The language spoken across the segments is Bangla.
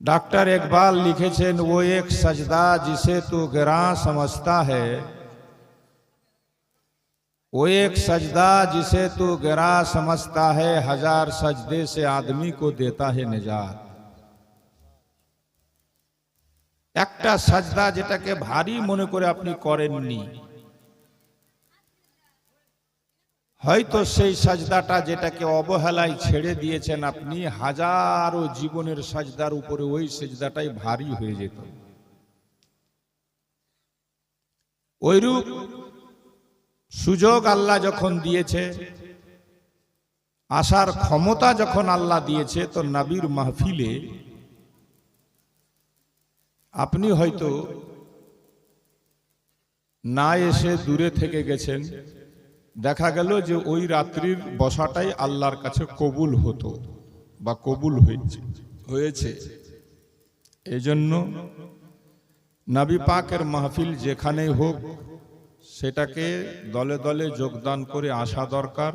डॉक्टर इकबाल लिखेছেন वो एक सजदा जिसे तू गिरा समझता है, वो एक सजदा जिसे तू गिरा समझता है, हजार सजदे से आदमी को देता है निजात। একটা সাজদা যেটাকে ভারী মনে করে আপনি করেননি, হয়তো সেই সাজদাটা যেটাকে অবহেলায় ছেড়ে দিয়েছেন আপনি, হাজারো জীবনের সাজদার উপরে ওই সাজদাটাই ভারী হয়ে যেত। ওইরূপ সুযোগ আল্লাহ যখন দিয়েছে, আসার ক্ষমতা যখন আল্লাহ দিয়েছে, তো নবীর মাহফিলে আপনি হয়তো না এসে দূরে থেকে গেছেন, দেখা গেল যে ওই রাত্রির বসাটাই আল্লাহর কাছে কবুল হতো বা কবুল হয়েছে। এজন্য নবী পাকের মাহফিল যেখানেই হোক সেটাকে দলে দলে যোগদান করে আসা দরকার,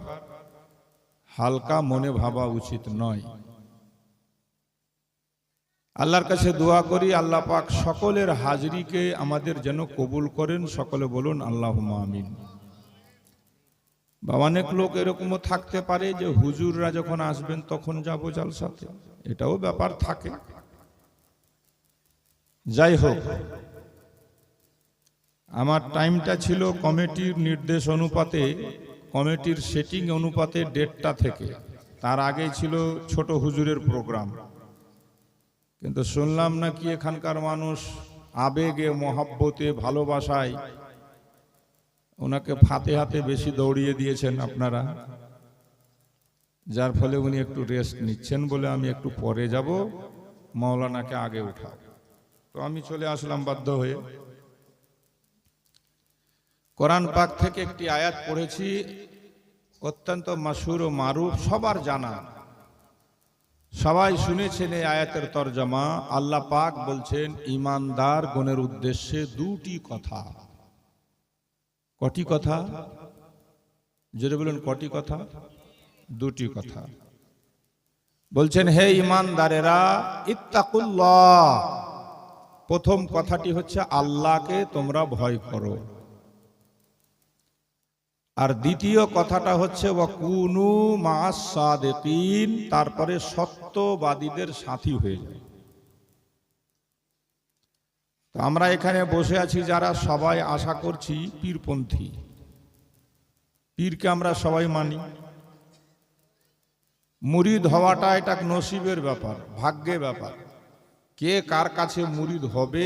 হালকা মনে ভাবা উচিত নয়। আল্লাহর কাছে দোয়া করি আল্লাহ পাক সকলের হাজরিকে আমাদের যেন কবুল করেন। সকলে বলুন আল্লাহুম্মা আমিন। বা অনেক লোক এরকমও থাকতে পারে যে হুজুররা যখন আসবেন তখন যাব জালসাতে, এটাও ব্যাপার থাকে। যাই হোক, আমার টাইমটা ছিল কমিটির নির্দেশ অনুপাতে, কমিটির সেটিং অনুপাতে 1:30টা থেকে, তার আগেই ছিল ছোট হুজুরের প্রোগ্রাম। কিন্তু শুনলাম নাকি এখানকার মানুষ আবেগে, মহাব্বতে, ভালোবাসায় ওনাকে ফাতিহাতে বেশি দৌড়িয়ে দিয়েছেন আপনারা, যার ফলে উনি একটু রেস্ট নিচ্ছেন বলে আমি একটু পরে যাব, মাওলানাকে আগে উঠাও। তো আমি চলে আসলাম বাধ্য হয়ে। কোরআন পাক থেকে একটি আয়াত পড়েছি, অত্যন্ত মাশহুর ও মারুফ, সবার জানা, সবাই শুনেছেন এই আয়াতের তরজমা। আল্লাহ পাক বলছেন ঈমানদার গণের উদ্দেশ্যে দুটি কথা। কটি কথা? জোরে বলুন, কটি কথা? দুটি কথা বলছেন, হে ঈমানদারেরা, ইত্তাকুল্লাহ। প্রথম কথাটি হচ্ছে আল্লাহকে তোমরা ভয় করো, আর দ্বিতীয় কথাটা হচ্ছে ওয়াকুনু মা'আস সাদিকিন, তারপরে সত্যবাদীদের সাথী হয়ে যায়। তো আমরা এখানে বসে আছি যারা, সবাই আশা করছি পীরপন্থী। পীরকে আমরা সবাই মানি। মুরিদ হওয়াটা এটা নসিবের ব্যাপার, ভাগ্যের ব্যাপার। কে কার কাছে মুরিদ হবে,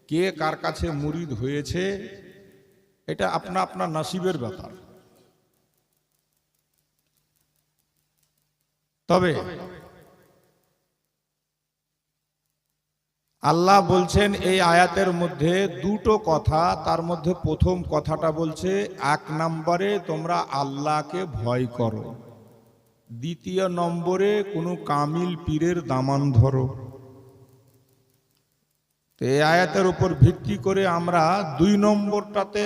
কে কার কাছে মুরিদ হয়েছে, এটা আপনা আপনার নসিবের ব্যাপার। তবে আল্লাহ বলছেন এই আয়াতের মধ্যে দুটো কথা, তার মধ্যে প্রথম কথাটা বলছে 1 নম্বরে তোমরা আল্লাহকে ভয় করো, দ্বিতীয় নম্বরে কোনো কামিল পীরের দামান ধরো। তো এই আয়াতের উপর ভিত্তি করে আমরা 2 নম্বরটাতে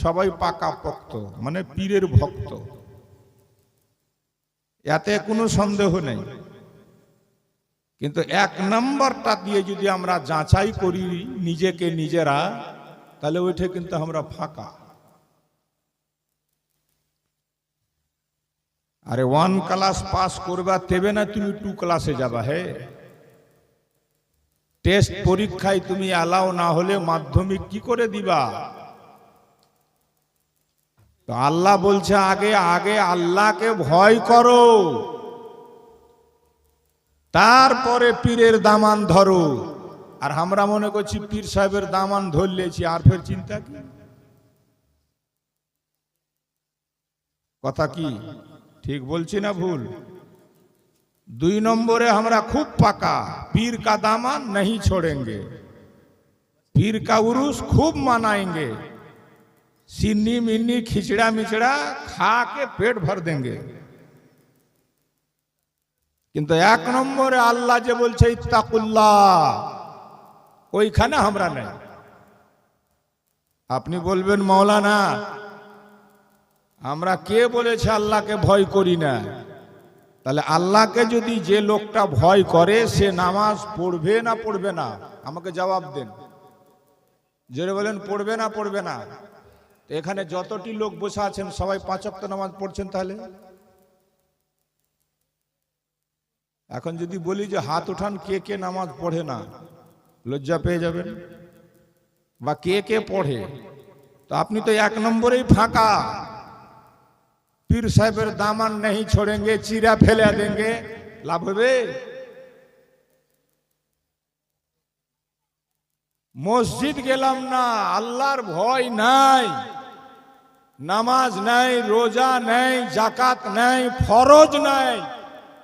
সবাই পাকাপোক্ত, মানে পীরের ভক্ত, এতে কোনো সন্দেহ নেই। কিন্তু 1 নম্বরটা দিয়ে যদি আমরা যাচাই করি নিজেকে নিজেরা, তাহলে ওইটা কিন্তু আমরা ফাঁকা। আরে 1 ক্লাস পাস করবা তেবে না তুমি 2 ক্লাসে যাবা। হে, টেস্ট পরীক্ষায় তুমি অ্যালাউ না হলে মাধ্যমিক কি করে দিবা? তো আল্লাহ বলছে আগে আগে আল্লাহকে ভয় করো, তারপরে পীরের দামান ধরো। আর আমরা মনে করছি পীর সাহেবের দামান ধরলেছি, আর ফের চিন্তা কি? কথা কি ঠিক বলছি না ভুল? 2 নম্বরে আমরা খুব পাকা, पीर का दामन नहीं छोड़ेंगे, पीर का उरूस खूब मनाएंगे, सिन्नी मिन्नी खिचड़ा मिचड़ा खा के पेट भर देंगे। किंतु 1 নম্বরে আল্লাহ যে বলছে ইত্তাকুল্লাহ, ওইখানে আমরা নাই। আপনি বলবেন মাওলানা আমরা কে বলেছে আল্লাহকে ভয় করি না? তাহলে আল্লাহকে যদি যে লোকটা ভয় করে সে নামাজ পড়বে না পড়বে না? আমাকে জবাব দেন, জোরে বলেন, পড়বে না পড়বে না? তো এখানে যতটি লোক বসে আছেন সবাই 5 ওয়াক্ত নামাজ পড়ছেন, তাহলে এখন যদি বলি যে হাত উঠান কে কে নামাজ পড়ে না, লজ্জা পেয়ে যাবেন। বা কে কে পড়ে, তো আপনি তো 1 নম্বরেই ফাঁকা। পীর সাহেবের দামান नहीं छोड़ेंगे, চিরা ফেলে দেंगे, লাভ হবে? মসজিদ গেলাম না, আল্লাহর ভয় নাই, নামাজ নাই, রোজা নাই, জাকাত নাই, ফরজ নাই,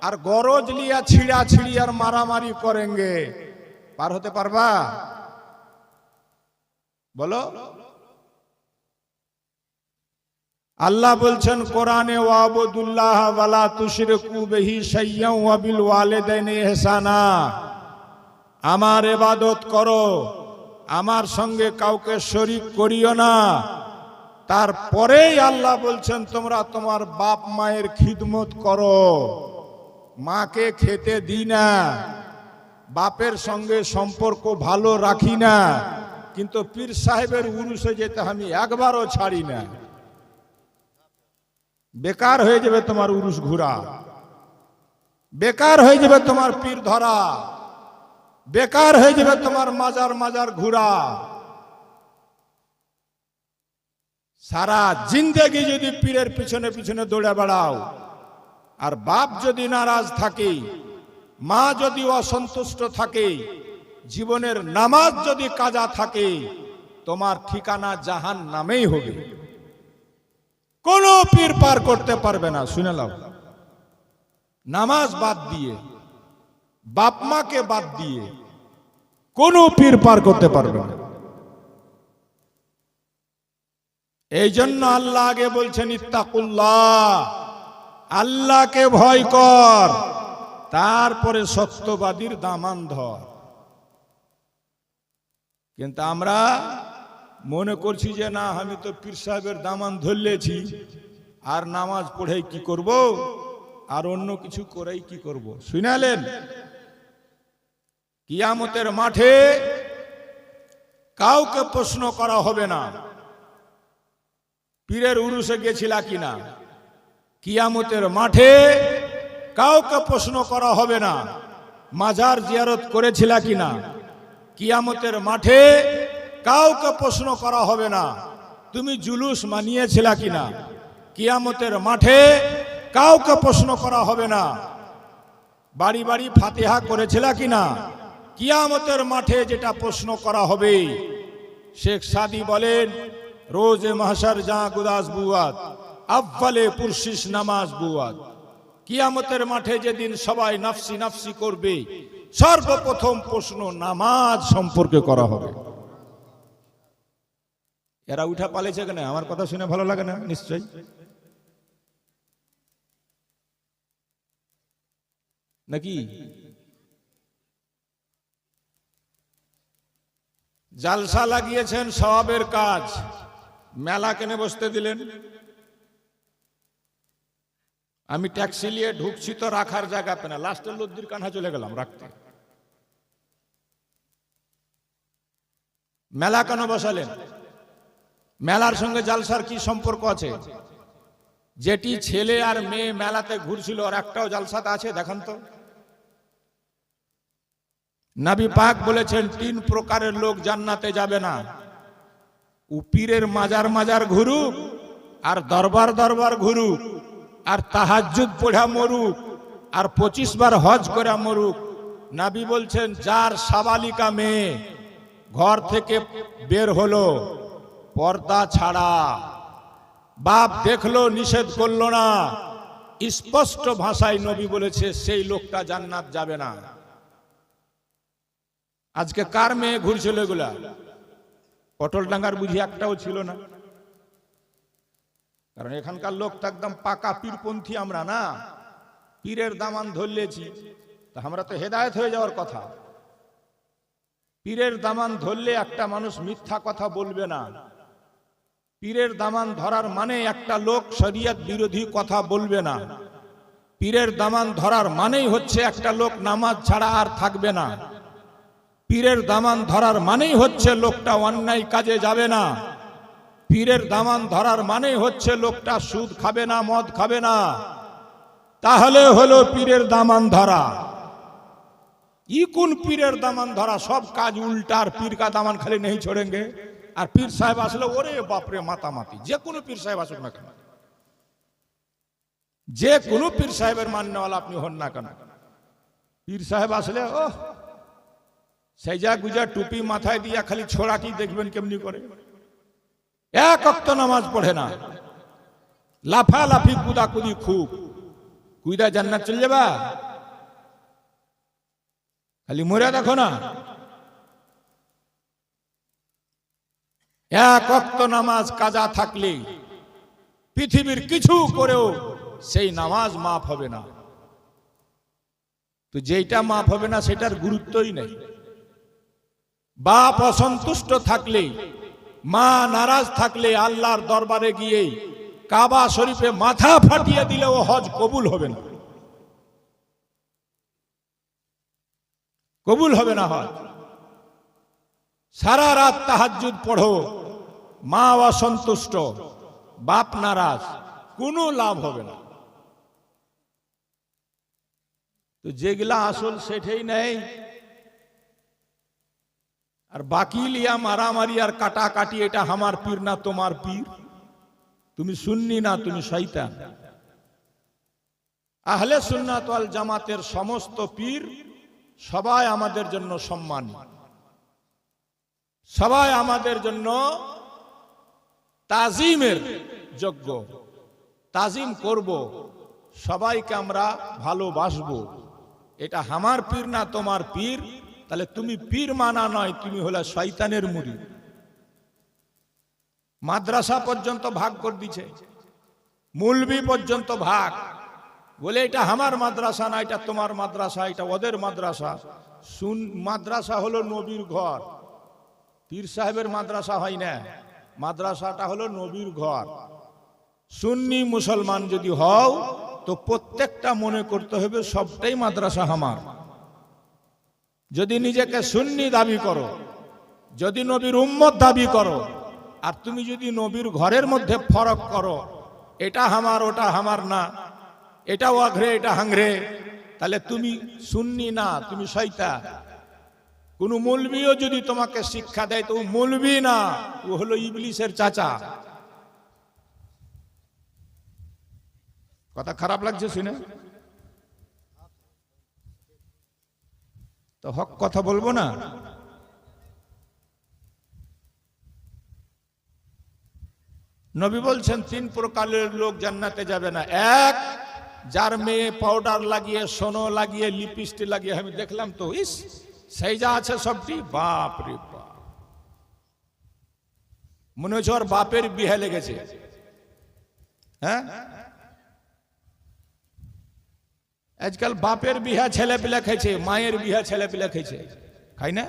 আর গরজ লিয়া ছিড়া ছিড়ি আর মারামারি করেंगे, পার হতে পারবা? বলো। আল্লাহ বলছেন কোরআনে, ওয়াবুদুল্লাহ ওয়ালা তুশরিকু বিহি শাইয়্যান ওয়া বিল ওয়ালিদাইনি ইহসানা, আমার ইবাদত করো, আমার সঙ্গে কাউকে শরীক করিও না। তারপরেই আল্লাহ বলছেন তোমরা তোমার বাপ মায়ের খিদমত করো। মাকে খেতে দিই না, বাপের সঙ্গে সম্পর্ক ভালো রাখি না, কিন্তু পীর সাহেবের উরুসে যেতে আমি একবারও ছাড়ি না। বেকার হয়ে যাবে তোমার উরুস ঘোরা, বেকার হয়ে যাবে তোমার পীর ধরা, বেকার হয়ে যাবে তোমার মাজার মাজার ঘোরা। সারা জিন্দেগি যদি পীরের পিছনে পিছনে দৌড়ে বেড়াও, আর বাপ যদি নারাজ থাকে, মা যদি অসন্তুষ্ট থাকে, জীবনের নামাজ যদি কাজা থাকে, তোমার ঠিকানা জাহান্নামেই হবে। কোন পীর পার করতে পারবে না। শুনে নাও, নামাজ বাদ দিয়ে, বাপ মাকে বাদ দিয়ে কোন পীর পার করতে পারবে না। এই জন্য আল্লাহ আগে বলছেন ইত্তাকুল্লাহ, আল্লাহকে ভয় কর, তারপরে সত্যবাদীর দামান ধর। কিন্তু আমরা মনে করছি যে না, আমি তো পীর সাহেবের দামান ধরলেছি, আর নামাজ পড়ে কি করব, আর অন্য কিছু করেই কি করব। শুনালেন, কিয়ামতের মাঠে কাউকে প্রশ্ন করা হবে না পীরের উরুসে গেছিলা কিনা। কিয়ামতের মাঠে কাউকে প্রশ্ন করা হবে না মাজার জিয়ারত করেছিলা কিনা। কিয়ামতের মাঠে কাউকে প্রশ্ন করা হবে না তুমি জুলুস মানিয়েছিলা কিনা। কিয়ামতের মাঠে কাউকে প্রশ্ন করা হবে না বাড়ি বাড়ি ফাতিহা করেছিলা কিনা। কিয়ামতের মাঠে যেটা প্রশ্ন করা হবে, শেখ সাদি বলেন, রোজে মাহশার যা গুদাস বুয়াত, আব্বালে পুরশিস নামাজ বুয়াত। কিয়ামতের মাঠে যেদিন সবাই নাফসি নাফসি করবে, সর্বপ্রথম প্রশ্ন নামাজ সম্পর্কে করা হবে। এরা উঠা পালেছে কেন? আমার কথা শুনে ভালো লাগে না নিশ্চয়? নাকি জালসা লাগিয়েছেন সওয়াবের কাজ, মেলা কেনে বসতে দিলেন। আমি ট্যাক্সি নিয়ে ঢুকছি তো রাখার জায়গা পেয়ে না, লাস্টের লদ্দির কানহা চলে গেলাম রাখতে। মেলা কেন বসালেন? মেলার সঙ্গে জালসার কি সম্পর্ক আছে? যেটি ছেলে আর মেয়ে মেলাতে ঘুরছিল আর একটাও জালসাতে আছে দেখান তো। নবী পাক বলেছেন 3 প্রকারের লোক জান্নাতে যাবে না। পীরের মাজার মাজার ঘুরুক, আর দরবার দরবার ঘুরুক, আর তাহাজ্জুদ পড়া মরুক, আর 25 বার হজ করে মরুক। নবী বলছেন যার সাবালিকা মেয়ে ঘর থেকে বের হলো পর্দা ছাড়া, বাপ দেখলো নিষেধ করলো না, স্পষ্ট ভাষায় নবী বলেছে সেই লোকটা জান্নাত যাবে না। আজকে কার মেয়ে ঘুরছিল এগুলা? পটল ডাঙ্গার বুঝি একটাও ছিল না। কারণ এখানকার লোক তো একদম পাকা পীরপন্থী আমরা না, পীরের দামান ধরলেছি তা আমরা তো হেদায়েত হয়ে যাওয়ার কথা। পীরের দামান ধরলে একটা মানুষ মিথ্যা কথা বলবে না। পীরের দামান ধরার মানে একটা লোক শরীয়ত বিরোধী কথা বলবে না। পীরের দামান ধরার মানেই হচ্ছে একটা লোক নামাজ ছাড়া আর থাকবে না। পীরের দামান ধরার মানেই হচ্ছে লোকটা অন্যায় কাজে যাবে না। পীরের দামান ধরার মানেই হচ্ছে লোকটা সুদ খাবে না, মদ খাবে না। তাহলে হলো পীরের দামান ধরা। কোন পীরের দামান ধরা? সব কাজ উল্টা। আর পীর কা দামান খালি নেই छोड़ेंगे। আর পীর সাহেব আসলে ওরে বাপরে মাতামাতি। যে কোনো পীর সাহেব আসুক না কেন, যে কোনো পীর সাহেবের মান্যওয়ালা আপনি হন না কেন, পীর সাহেব আসলে ও সেজা গুজা টুপি মাথায় দিয়া খালি ছোড়াটি দেখবেন কেমনি করে। এক ওয়াক্ত নামাজ পড়ে না, লাফালাফি কুদাকুদি খুব। কুইদা জান্নাত চলে যাবা? খালি মরে দেখো না। এক ওয়াক্ত নামাজ কাজা থাকলে পৃথিবীর কিছু করেও সেই নামাজ মাফ হবে না। তো যেটা মাফ হবে না সেটার গুরুত্বই নেই। বাপ অসন্তুষ্ট থাকলে, মা নারাজ থাকলে আল্লাহর দরবারে গিয়ে কাবা শরীফে মাথা ফাটিয়ে দিলেও হজ কবুল হবে না, কবুল হবে না হজ। সারা রাত তাহাজ্জুদ পড়ো, মা অসন্তুষ্ট, বাপ নারাজ, কোনো লাভ হবে না। তো যেগুলা আসল সেটাই নেই, আর বাকি লিয়া মারামারি আর কাটাকাটি। এটা আমার পীর না তোমার পীর, তুমি সুন্নি না তুমি শয়তান। আহলে সুন্নাত ওয়াল জামাতের সমস্ত পীর সবাই আমাদের জন্য সম্মানী, সবাই আমাদের জন্য তাজিমের যোগ্য। তাজিম করব, সবাইকে আমরা ভালোবাসবো। এটা আমার পীর না তোমার পীর, তাহলে তুমি পীর মানা নয়, তুমি হলে শয়তানের মুরিদ। মাদ্রাসা পর্যন্ত ভাগ করে দিছে, মৌলবি পর্যন্ত ভাগ, বলে এটা আমার মাদ্রাসা না, এটা তোমার মাদ্রাসা, এটা ওদের মাদ্রাসা। মাদ্রাসা হলো নবীর ঘর, পীর সাহেবের মাদ্রাসা হয় না। মাদ্রাসাটা হলো নবীর ঘর। সুন্নি মুসলমান যদি হও তো প্রত্যেকটা মনে করতে হবে সবটাই মাদ্রাসা আমার। যদি নিজেকে সুন্নি দাবি করো, যদি নবীর উম্মত দাবি করো, আর তুমি যদি নবীর ঘরের মধ্যে ফরক করো, এটা আমার ওটা আমার না, এটা ওয়াঘরে এটা হাংরে, তাহলে তুমি সুন্নি না, তুমি শয়তান। কোন মৌলবিও যদি তোমাকে শিক্ষা দেয় তো মৌলবি না, ও হলো ইবলিসের চাচা। কথা খারাপ লাগছে শুনে? তো হক কথা বলবো না? নবী বলছেন 3 প্রকারের লোক জান্নাতে যাবে না। এক, যার মেয়ে পাউডার লাগিয়ে, সোনো লাগিয়ে, লিপস্টিক লাগিয়ে, আমি দেখলাম তো ইস সেই যা আছে সবটি, বাপ রে বাপ, মনে হচ্ছে ওর বাপের বিয়ে লেগেছে। হ্যাঁ, আজকাল বাপের বিহা ছেলে পিলা খাইছে, মায়ের বিহা ছেলে পিলা খাইছে, খাই না?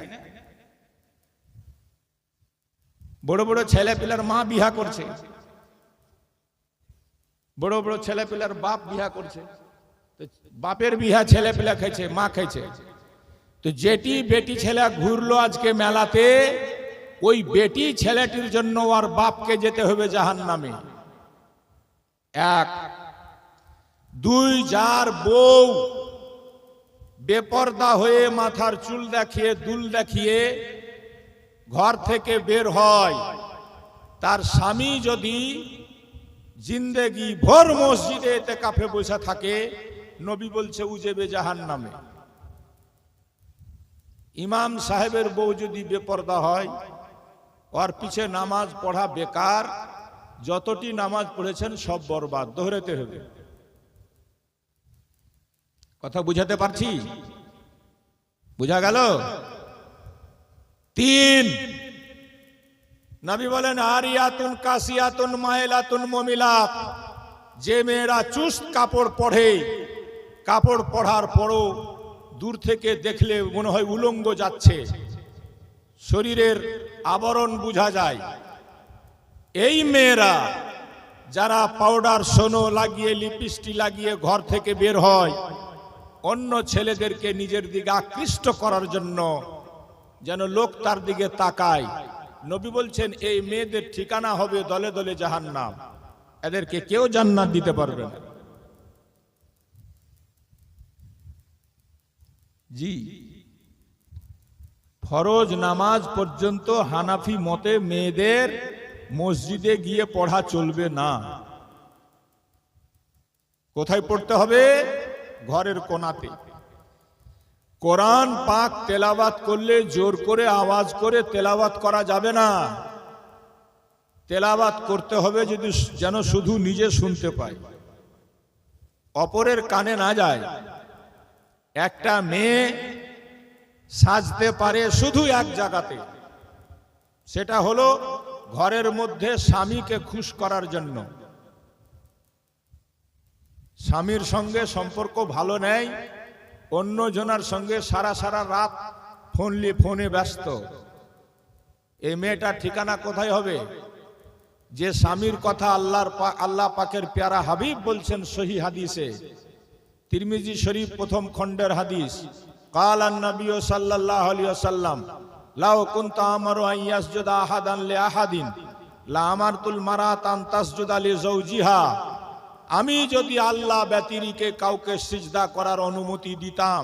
বড় বড় ছেলে পিলার মা বিহা করছে, বড় বড় ছেলে পিলার বাপ বিহা করছে। তো বাপের বিহা ছেলে পিলা খাইছে, মা খাইছে। তো যেটি বেটি ছেলে ঘুরলো আজকে মেলাতে, ওই বেটি ছেলেটির জন্য আর বাপকে যেতে হবে জাহান্নামে। এক। 2, যার বউ বেপরদা হয়ে মাথার চুল দেখিয়ে, দুল দেখিয়ে ঘর থেকে বের হয়, তার স্বামী যদি জিন্দেগি ভর মসজিদে ইতিকাফে বসে থাকে, নবী বলছে ও যাবে জাহান্নামে। ইমাম সাহেবের বউ যদি বেপরদা হয়, ওর পিছে নামাজ পড়া বেকার, যতটি নামাজ পড়েছেন সব বরবাদ, দোহরাতে হবে। কথা বুঝাতে পারছি? বুঝা গেল? 3, নবী বলেন আরিয়াতুন কাসিয়াতুন মাইলাতুন মুমিলাত, যে মেয়েরা চুস্ত কাপড় পরে, কাপড় পরার পরও দূর থেকে দেখলে মনে হয় উলঙ্গ যাচ্ছে, শরীরের আবরণ বোঝা যায়, এই মেয়েরা যারা পাউডার সোনো লাগিয়ে লিপস্টিক লাগিয়ে ঘর থেকে বের হয় অন্য ছেলেদেরকে নিজের দিকে আকৃষ্ট করার জন্য, যেন লোক তার দিকে তাকায়, নবী বলছেন এই মেয়েদের ঠিকানা হবে দলে দলে জাহান্নাম, এদেরকে কেউ জান্নাত দিতে পারবে না। জি, ফরজ নামাজ পর্যন্ত হানাফি মতে মেয়েদের মসজিদে গিয়ে পড়া চলবে না। কোথায় পড়তে হবে? ঘরের কোণাতে। কোরআন পাক তেলাওয়াত করলে জোর করে আওয়াজ করে তেলাওয়াত করা যাবে না। তেলাওয়াত করতে হবে যদি যেন শুধু নিজে শুনতে পায়, অপরের কানে না যায়। একটা মেয়ে সাজতে পারে শুধু এক জায়গাতে, সেটা হলো ঘরের মধ্যে স্বামীকে খুশ করার জন্য। স্বামীর সঙ্গে সম্পর্ক ভালো নেই, অন্য জনের সঙ্গে সারা সারা রাত ফোনে ব্যস্ত। এই মেয়েটার ঠিকানা কোথায় হবে? যে স্বামীর কথা আল্লাহ পাকের প্যারা হাবিব বলছেন সহি হাদিসে, তিরমিজি শরীফ প্রথম খণ্ডের হাদিস, قال النبي صلى الله عليه وسلم لو كنت امر ان يسجد احد لاحد لامرت المراه ان تسجد لزوجها। আমি যদি আল্লাহ ব্যতিরিকে কাউকে সিজদা করার অনুমতি দিতাম,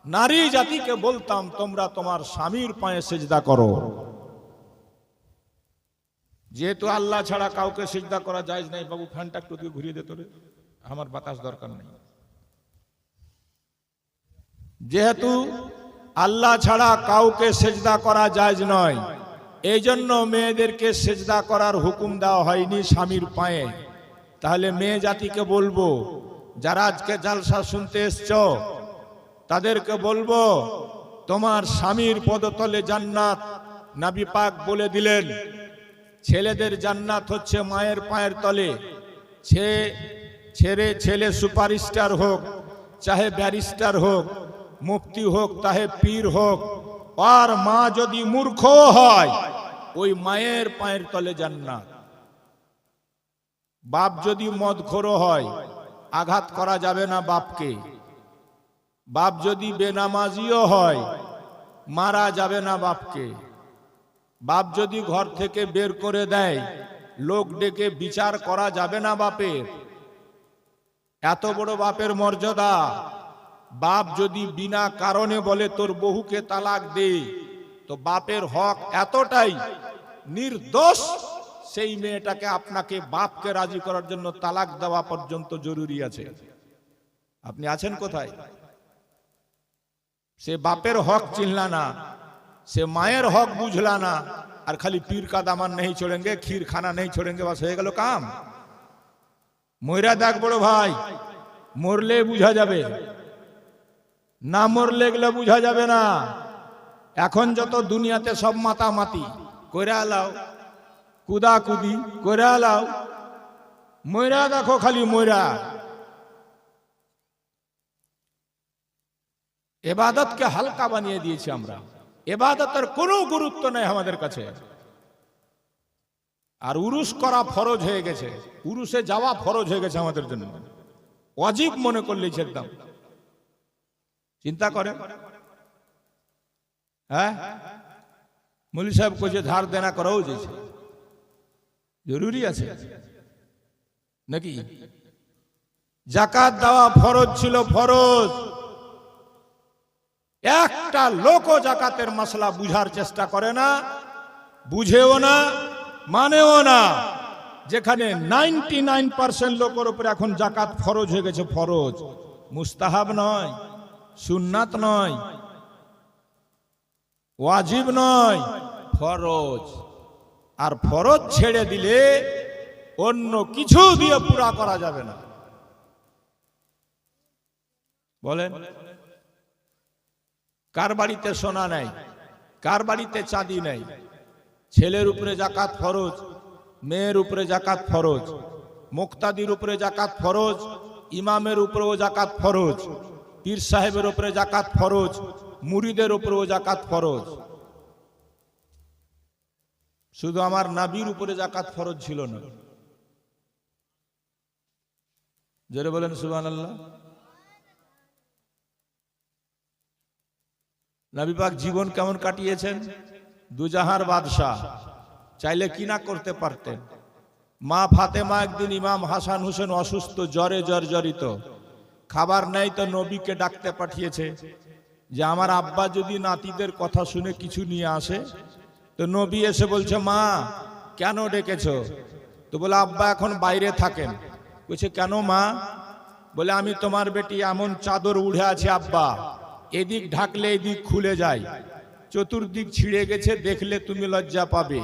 নারী জাতিকে বলতাম তোমরা তোমার স্বামীর পায়ে সিজদা করো। যেহেতু আল্লাহ ছাড়া কাউকে সিজদা করা জায়েজ নাই, বাবু ফ্যানটা একটু ঘুরিয়ে দে তোরে, আমার বাতাস দরকার নেই। যেহেতু আল্লাহ ছাড়া কাউকে সেজদা করা জায়েজ নয়, এই জন্য মেয়েদেরকে সেজদা করার হুকুম দেওয়া হয়নি স্বামীর পায়ে। তাহলে মেয়ে জাতিকে বলবো, যারা আজকে জালসা শুনতে এসছো তাদেরকে বলবো, তোমার স্বামীর পদতলে জান্নাত। নবী পাক বলে দিলেন ছেলেদের জান্নাত হচ্ছে মায়ের পায়ের তলে। ছেলে সুপারস্টার হোক, চাহে ব্যারিস্টার হোক, মুফতি হোক, চাহে পীর হোক, আর মা যদি মূর্খ হয় ওই মায়ের পায়ের তলে জান্নাত। বাপ যদি মদখোর হয় আঘাত করা যাবে না বাপকে। বাপ যদি বেনামাজিও হয় মারা যাবে না বাপকে। বাপ যদি ঘর থেকে বের করে দেয় লোক ডেকে বিচার করা যাবে না বাপের। এত বড় বাপের মর্যাদা। বাপ যদি বিনা কারণে বলে তোর বহুকে তালাক দে, তো বাপের হক এতটাই নির্দোষ, সেই মেয়েটাকে আপনাকে বাপকে রাজি করার জন্য তালাক দেওয়া পর্যন্ত জরুরি আছে। আপনি আছেন কোথায়? সে বাপের হক চিনলা না, সে মায়ের হক বুঝলা না, আর খালি পীর কা দামান নেই ছোড়েঙ্গে, ক্ষীর খানা নেই ছোড়েঙ্গে, বাস হয়ে গেল কাম। ময়রা দেখ বড় ভাই, মরলে বুঝা যাবে, না মরলে গেলে বুঝা যাবে না। এখন যত দুনিয়াতে সব মাতামাতি করে আলাও, কুদাকুদি করে আলাও, ময়রা দেখো খালি ময়রা। ইবাদতকে হালকা বানিয়ে দিয়েছি আমরা, ইবাদতের কোনো গুরুত্ব নেই আমাদের কাছে। আর উরুস করা ফরজ হয়ে গেছে, উরুসে যাওয়া ফরজ হয়ে গেছে আমাদের জন্য, ওয়াজিব মনে করলেই একদম। চিন্তা করেন, হ্যাঁ মৌলী সাহেব কইছে ধার দেনা করাও যেছে জরুরি আছে নাকি? যাকাত দেওয়া ফরজ ছিল, ফরজ। একটা লোকও যাকাতের মাসলা বুঝার চেষ্টা করে না, বুঝেও না, মানেও না। যেখানে 99% লোকের উপরে এখন যাকাত ফরজ হয়ে গেছে, ফরজ, মুস্তাহাব নয়, সুন্নাত নয়, ওয়াজিব নয়, ফরজ। আর ফরজ ছেড়ে দিলে অন্য কিছু দিয়ে পুরা করা যাবে না। বলেন, কার বাড়িতে সোনা নাই, কার বাড়িতে চাঁদি নাই, ছেলের উপরে যাকাত ফরজ, মেয়ের উপরে যাকাত ফরজ, মুক্তাদির উপরে যাকাত ফরজ, ইমামের উপরেও যাকাত ফরজ, পীর সাহেবের উপরে যাকাত ফরজ, মুরিদের উপরেও যাকাত ফরজ। শুধু আমার নবীর উপরে যাকাত ফরজ ছিল না, জোরে বলেন সুবহানাল্লাহ। নবী পাক জীবন কেমন কাটিয়েছেন? দুজাহার বাদশাহ, চাইলে কি না করতে পারতেন। মা ফাতেমা একদিন ইমাম হাসান হোসেন অসুস্থ, জ্বরে জর্জরিত, খাবার নেই, তো নবীকে ডাকতে পাঠিয়েছে যে আমার আব্বা যদি নাতিদের কথা শুনে কিছু নিয়ে আসে। তো নবী এসে বলছে, মা কেন ডেকেছো? তো বলে আব্বা এখন বাইরে থাকেন। বলছে কেন মা? বলে আমি তোমার বেটি এমন চাদর উড়ে আছে আব্বা, এদিক ঢাকলে এদিক খুলে যায়, চতুর্দিক ছিঁড়ে গেছে, দেখলে তুমি লজ্জা পাবে।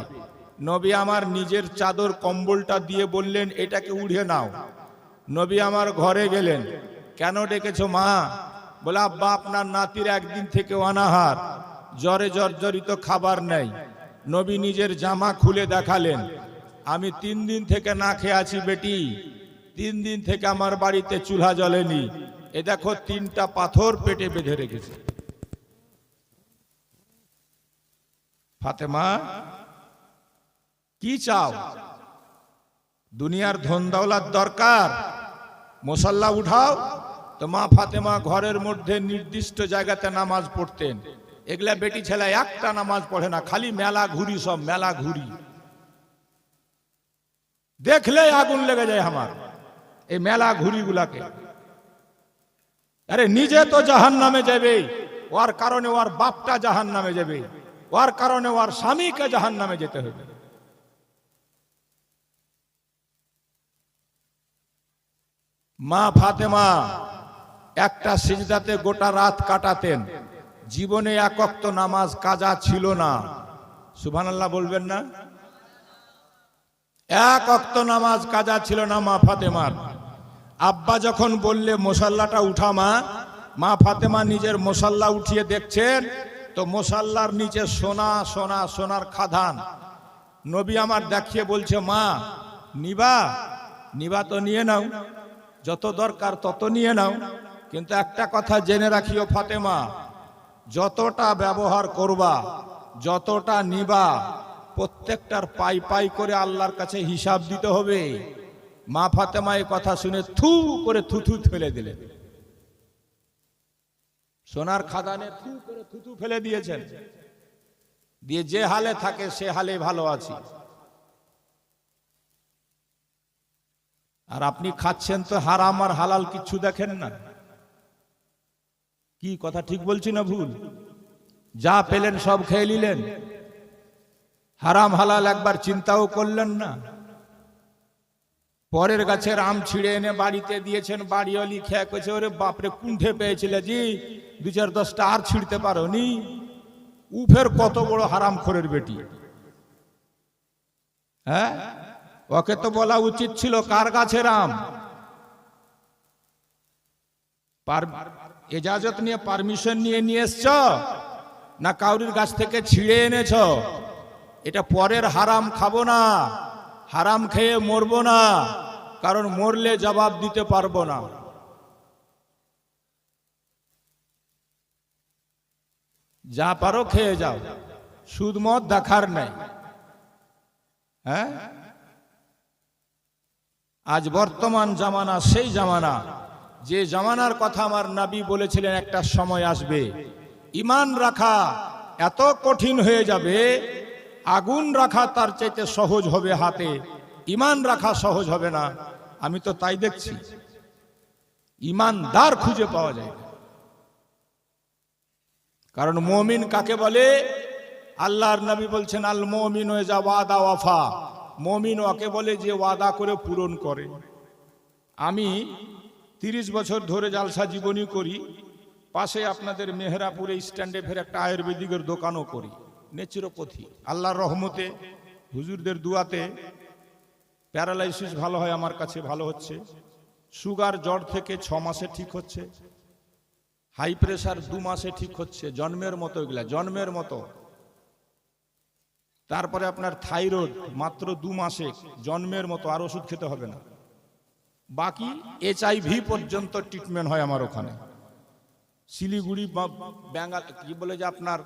নবী আমার নিজের চাদর কম্বলটা দিয়ে বললেন এটাকে উড়িয়ে নাও। নবী আমার ঘরে গেলেন। কেন ডেকেছো মা? বলে আব্বা আপনার নাতির একদিন থেকে অনাহার, জ্বরে জর্জরিত, খাবার নেই। নবী নিজের জামা খুলে দেখালেন, আমি 3 দিন থেকে না খেয়ে আছি বেটি, 3 দিন থেকে আমার বাড়িতে চুলা জ্বলেনি, এ দেখো 3টা পাথর পেটে বেঁধে রেখেছে। ফাতেমা কি চাও? দুনিয়ার ধন দৌলত দরকার, মুসাল্লা উঠাও। তো মা ফাতেমা ঘরের মধ্যে নির্দিষ্ট জায়গাতে নামাজ পড়তেন। এগুলা বেটি ছেলে একটা নামাজ পড়ে না, খালি মেলা ঘুরি, সব মেলা ঘুরি, দেখলে আগুন লেগে যায় আমার এই মেলা ঘুরি গুলাকে। আরে নিজে তো জাহান্নামে যাবে, ওর কারণে ওর বাপটা জাহান্নামে যাবে, ওর কারণে ওর স্বামীকে জাহান্নামে যেতে হবে। মা ফাতেমা একটা সিজদাতে গোটা রাত কাটাতেন। জীবনে এক ওয়াক্ত নামাজ কাজা ছিল না। সুবহানাল্লাহ বলবেন না? এক ওয়াক্ত নামাজ কাজা ছিল না মা ফাতেমার। আব্বা যখন বললে মুসাল্লাটা উঠা মা, মা ফাতেমা নিজের মুসাল্লা উঠিয়ে দেখছেন তো মুসাল্লার নিচে সোনা সোনা সোনার খাদান। নবী আমার দেখিয়ে বলছে মা নিবা? নিবা তো নিয়ে নাও, যত দরকার তত নিয়ে নাও, কিন্তু একটা কথা জেনে রাখিও ফাতেমা, যতটা ব্যবহার করবা, যতটা নিবা, প্রত্যেকটার পাই পাই করে আল্লাহর কাছে হিসাব দিতে হবে। মা ফাতেমা এই কথা শুনে থু করে থুথু ফেলে দিলেন। সোনার খাদানে থু করে থুথু ফেলে দিয়েছেন, দিয়ে যে হালে থাকে সে হালে ভালো আছি। আর আপনি খাচ্ছেন তো হারাম আর হালাল কিচ্ছু দেখেন না। কি কথা ঠিক বলছি না ভুল? যা পেলেন সব খেয়ে নিলেন, হারাম হালাল একবার চিন্তাও করলেন না। পরের গাছের আম ছিঁড়ে এনে বাড়িতে দিয়েছেন, বাড়িওয়ালি খেয়ে কইছে ওরে বাপরে কুণ্ঠে পেয়েছিলে জি, 2-4-10টা আর ছিঁড়তে পারোনি। উফের কত বড় হারাম খোরের বেটি। হ্যাঁ, ওকে তো বলা উচিত ছিল কার গাছের আম। এজাজত নিয়ে পারমিশন নিয়ে এসছ না কাউরির গাছ থেকে ছিঁড়ে এনেছ? এটা পরের হারাম খাবো না, হারাম খেয়ে মরবো না, কারণ মরলে জবাব দিতে পারবো না। যা পারো খেয়ে যাও, সুদ মদ দেখার নেই। হ্যাঁ, আজ বর্তমান জামানা সেই জামানা, যে জামানার কথা আমার নবী বলেছিলেন একটা সময় আসবে ঈমান রাখা এত কঠিন হয়ে যাবে, আগুন রাখা তার চাইতে সহজ হবে হাতে, ঈমান রাখা সহজ হবে না। আমি তো তাই দেখছি, ঈমানদার খুঁজে পাওয়া যায়। কারণ মুমিন কাকে বলে? আল্লাহর নবী বলছেন আল মুমিনু ইযা ওয়াদা ওয়াফা। মুমিন ওকে বলে যে ওয়াদা করে পূরণ করে। আমি 30 বছর ধরে জালসা জীবনী করি, পাশে আপনাদের মেহরাপুরে স্ট্যান্ডে ফের একটা আয়ুর্বেদিকের দোকানও করি, নেচুরোপ্যাথি। আল্লাহর রহমতে হুজুরদের দুয়াতে প্যারালাইসিস ভালো হয়, আমার কাছে ভালো হচ্ছে। সুগার জ্বর থেকে 6 মাসে ঠিক হচ্ছে, হাই প্রেসার 2 মাসে ঠিক হচ্ছে, জন্মের মতো, এগুলা জন্মের মতো। তারপরে আপনার থাইরয়েড মাত্র 2 মাসে, জন্মের মতো, আর ওষুধ খেতে হবে না। বাকি HIV পর্যন্ত ট্রিটমেন্ট হয় আমার ওখানে। শিলিগুড়ি বা বেঙ্গাল কি বলে যে আপনার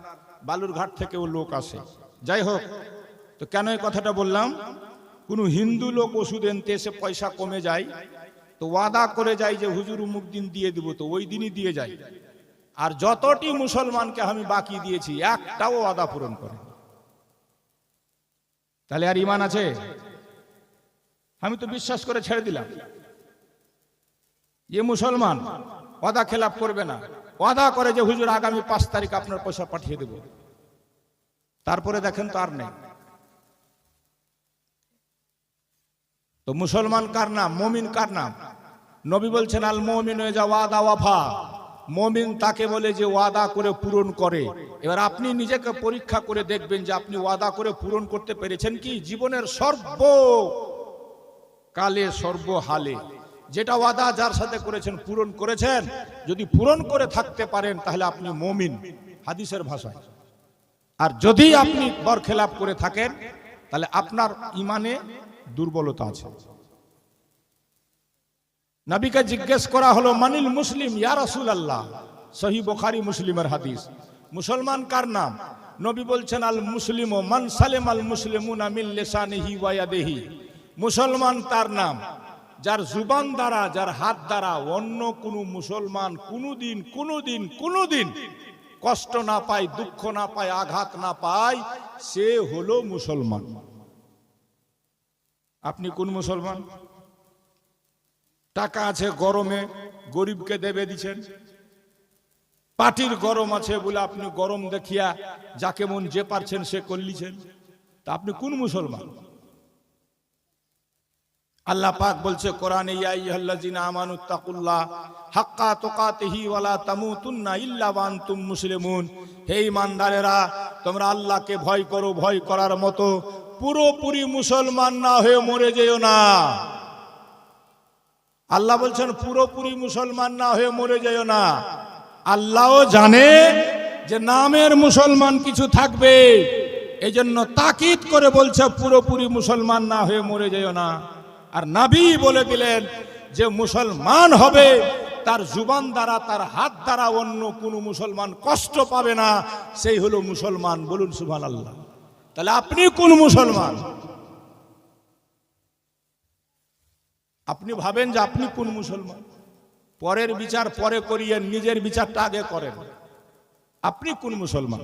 বালুরঘাট থেকেও লোক আসে। যাই হোক, তো কেন এই কথাটা বললাম? কোনো হিন্দু লোক ওষুধ এনতে এসে পয়সা কমে যায়, তো ওয়াদা করে যায় যে হুজুর অমুক দিন দিয়ে দিব, তো ওই দিনই দিয়ে যায়। আর যতটি মুসলমানকে আমি বাকি দিয়েছি একটাও ওয়াদা পূরণ করে, তাহলে আর ঈমান আছে? আমি তো বিশ্বাস করে ছেড়ে দিলাম যে মুসলমান ওয়াদা খেলাপ করবে না। ওয়াদা করে যে হুজুর আগামী 5 তারিখ আপনার পয়সা পাঠিয়ে দেব, তারপরে দেখেন তো আর নেই। তো মুসলমান কার নাম? মুমিন কার নাম? নবী বলছেন আল মুমিনু ইযা ওয়াদা ওয়াফা। মুমিন তাকে বলে যে ওয়াদা করে পূরণ করে। এবার আপনি নিজেকে পরীক্ষা করে দেখবেন যে আপনি ওয়াদা করে পূরণ করতে পেরেছেন কি? জীবনের সর্বকালে সর্বহালে যেটা ওয়াদা যার সাথে করেছেন পূরণ করেছেন। যদি পূরণ করে থাকতে পারেন তাহলে আপনি মুমিন হাদিসের ভাষায়। আর যদি আপনি বরখেলাপ করে থাকেন তাহলে আপনার ঈমানে দুর্বলতা আছে। নবীকে জিজ্ঞেস করা হলো মানিল মুসলিম ইয়া রাসূলুল্লাহ, সহিহ বুখারী মুসলিমের হাদিস। মুসলমান কার নাম? নবী বলছেন আল মুসলিমু মান সালিমা আল মুসলিমুনা মিন লিসানিহি ওয়া ইয়াদিহি। মুসলমান তার নাম যার জুবান দ্বারা, যার হাত দ্বারা অন্য কোনো মুসলমান কোনোদিন কষ্ট না পায়, দুঃখ না পায়, আঘাত না পায়, সে হলো মুসলমান। আপনি কোন মুসলমান? টাকা আছে গরমে গরিবকে দেবে দিচ্ছেন, পাটির গরম আছে বলে আপনি গরম দেখিয়া যাকে মন যে পারছেন সে করলিছেন, তা আপনি কোন মুসলমান? আল্লাহ পাক বলছে কোরআনে ইয়া আইয়ুহাল্লাযিনা আমানুত্তাকুল্লাহ হাক্কা তুকাতিহি ওয়া লা তামুতুন্না ইল্লা ওয়া আনতুম মুসলিমুন। হে ঈমানদারেরা, তোমরা আল্লাহকে ভয় করো, ভয় করার মতো পুরোপুরি মুসলমান না হয়ে মরে যেও না। আল্লাহ বলছেন পুরোপুরি মুসলমান না হয়ে মরে যেও না। আল্লাহও জানে যে নামের মুসলমান কিছু থাকবে, এজন্য তাকিদ করে বলছে পুরোপুরি মুসলমান না হয়ে মরে যেও না। আর নবী বলে দিলেন যে মুসলমান হবে তার জুবান দ্বারা, তার হাত দ্বারা অন্য কোনো মুসলমান কষ্ট পাবে না, সেই হলো মুসলমান। বলুন সুবহানাল্লাহ। তাহলে আপনি কোন মুসলমান? আপনি ভাবেন যে আপনি কোন মুসলমান? পরের বিচার পরে করিয়েন, নিজের বিচারটা আগে করেন। আপনি কোন মুসলমান?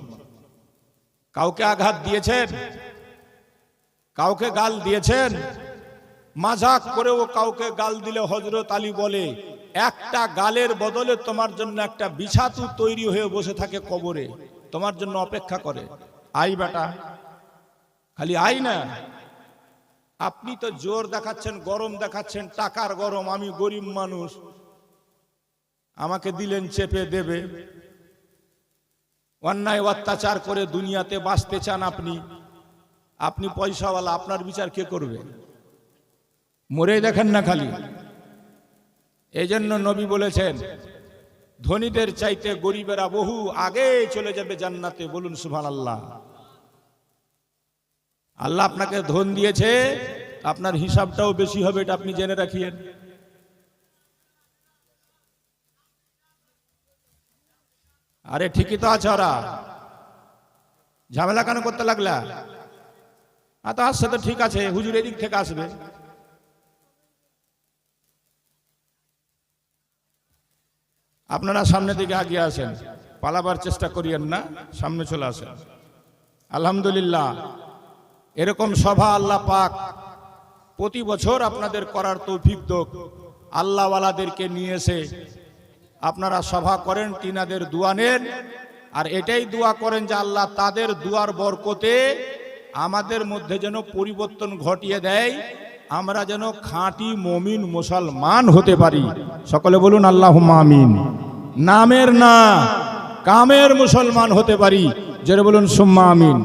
কাউকে আঘাত দিয়েছেন? কাউকে গাল দিয়েছেন? মাজাক করেও কাউকে গাল দিলে হযরত আলী বলে একটা গালের বদলে তোমার জন্য একটা বিছাতু তৈরি হয়ে বসে থাকে কবরে, তোমার জন্য অপেক্ষা করে। আই বেটা, খালি আই না। আপনি তো জোর দেখাচ্ছেন, গরম দেখাচ্ছেন, টাকার গরম, আমি গরিব মানুষ, আমাকে দিলেন চেপে দেবে। অন্যায় অত্যাচার করে দুনিয়াতে বাঁচতে চান আপনি, আপনি পয়সাওয়ালা, আপনার বিচার কে করবে? মরে দেখেন না খালি। এই জন্য নবী বলেছেন ধনীদের চাইতে গরিবেরা বহু আগে চলে যাবে জান্নাতে। বলুন সুবহানাল্লাহ। আল্লাহ আপনাকে ধন দিয়েছে, আপনার হিসাবটাও বেশি হবে, এটা আপনি জেনে রাখিয়েন। আরে ঠিকই তো আছে, ওরা ঝামেলা কেন করতে লাগলা? তো আসছে তো ঠিক আছে, হুজুর এদিক থেকে আসবে। আপনারা সামনে দিকে আগিয়ে আসেন, পালাবার চেষ্টা করিয়েন না, সামনে চলে আসেন। আলহামদুলিল্লাহ, এরকম সভা আল্লাহ পাক প্রতি বছর আপনাদের করার তৌফিক দাও। আল্লাহওয়ালাদেরকে নিয়ে এসে আপনারা সভা করেন, তিনাদের দোয়া নেন, আর এটাই দোয়া করেন যে আল্লাহ তাদের দুয়ার বরকতে আমাদের মধ্যে যেন পরিবর্তন ঘটিয়ে দেয়, আমরা যেন খাঁটি মুমিন মুসলমান হতে পারি। সকলে বলুন আল্লাহুম্মা আমিন। নামের না, কামের মুসলমান হতে পারি। জোরে বলুন সুম্মা আমিন।